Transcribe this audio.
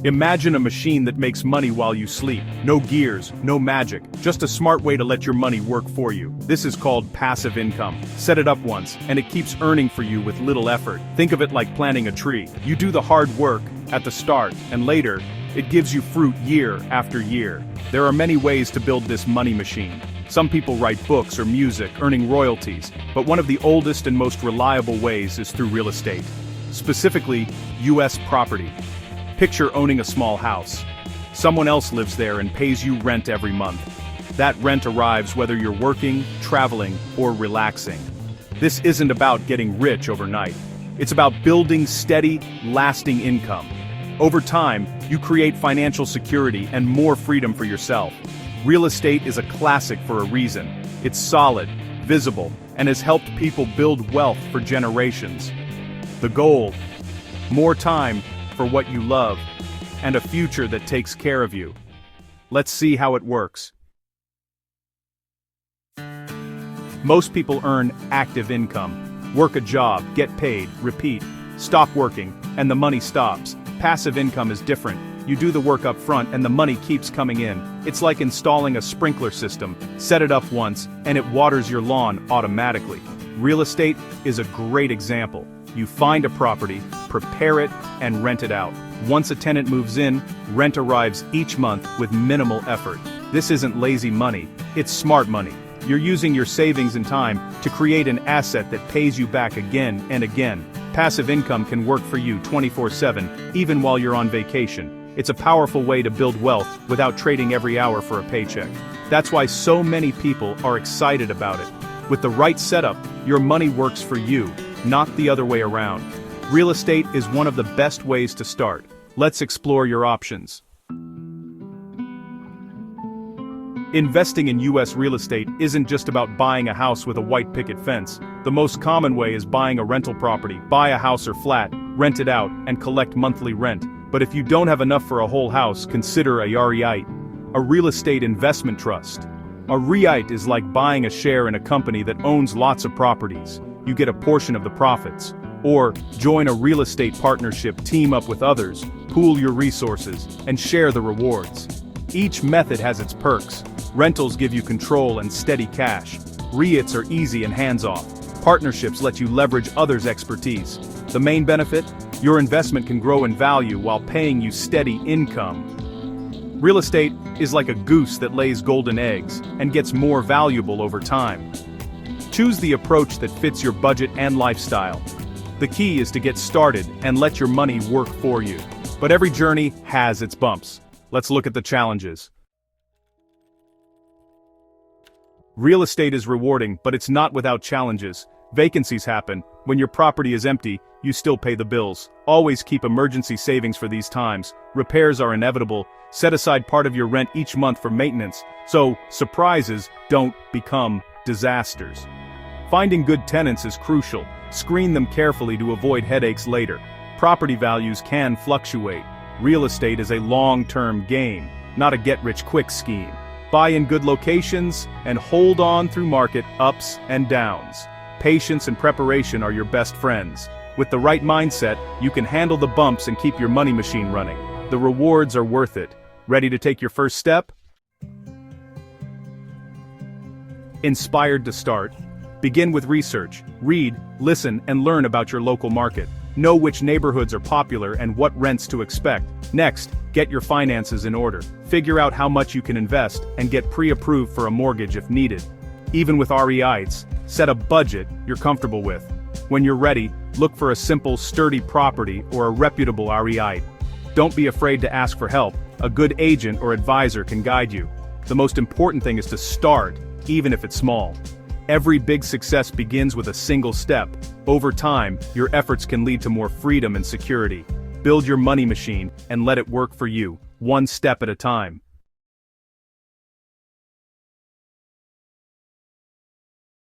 Imagine a machine that makes money while you sleep. No gears, no magic, just a smart way to let your money work for you. This is called passive income. Set it up once, and it keeps earning for you with little effort. Think of it like planting a tree. You do the hard work at the start, and later, it gives you fruit year after year. There are many ways to build this money machine. Some people write books or music, earning royalties, but one of the oldest and most reliable ways is through real estate. Specifically, U.S. property. Picture owning a small house. Someone else lives there and pays you rent every month. That rent arrives whether you're working, traveling, or relaxing. This isn't about getting rich overnight. It's about building steady, lasting income. Over time, you create financial security and more freedom for yourself. Real estate is a classic for a reason. It's solid, visible, and has helped people build wealth for generations. The goal: more time for what you love, and a future that takes care of you. Let's see how it works. Most people earn active income. Work a job, get paid, repeat, stop working, and the money stops. Passive income is different. You do the work up front and the money keeps coming in. It's like installing a sprinkler system. Set it up once, and it waters your lawn automatically. Real estate is a great example. You find a property, prepare it, and rent it out. Once a tenant moves in, rent arrives each month with minimal effort. This isn't lazy money, it's smart money. You're using your savings and time to create an asset that pays you back again and again. Passive income can work for you 24/7, even while you're on vacation. It's a powerful way to build wealth without trading every hour for a paycheck. That's why so many people are excited about it. With the right setup, your money works for you, not the other way around. Real estate is one of the best ways to start. Let's explore your options. Investing in U.S. real estate isn't just about buying a house with a white picket fence. The most common way is buying a rental property. Buy a house or flat, rent it out, and collect monthly rent. But if you don't have enough for a whole house, consider a REIT, a real estate investment trust. A REIT is like buying a share in a company that owns lots of properties. You get a portion of the profits. Or, join a real estate partnership, team up with others, pool your resources, and share the rewards. Each method has its perks. Rentals give you control and steady cash. REITs are easy and hands-off. Partnerships let you leverage others' expertise. The main benefit? Your investment can grow in value while paying you steady income. Real estate is like a goose that lays golden eggs and gets more valuable over time. Choose the approach that fits your budget and lifestyle. The key is to get started and let your money work for you. But every journey has its bumps. Let's look at the challenges. Real estate is rewarding, but it's not without challenges. Vacancies happen. When your property is empty, you still pay the bills. Always keep emergency savings for these times. Repairs are inevitable. Set aside part of your rent each month for maintenance, so surprises don't become disasters. Finding good tenants is crucial. Screen them carefully to avoid headaches later. Property values can fluctuate. Real estate is a long-term game, not a get-rich-quick scheme. Buy in good locations and hold on through market ups and downs. Patience and preparation are your best friends. With the right mindset, you can handle the bumps and keep your money machine running. The rewards are worth it. Ready to take your first step? Inspired to start? Begin with research. Read, listen, and learn about your local market. Know which neighborhoods are popular and what rents to expect. Next, get your finances in order. Figure out how much you can invest and get pre-approved for a mortgage if needed. Even with REITs, set a budget you're comfortable with. When you're ready, look for a simple, sturdy property or a reputable REIT. Don't be afraid to ask for help. A good agent or advisor can guide you. The most important thing is to start, even if it's small. Every big success begins with a single step. Over time, your efforts can lead to more freedom and security. Build your money machine and let it work for you, one step at a time.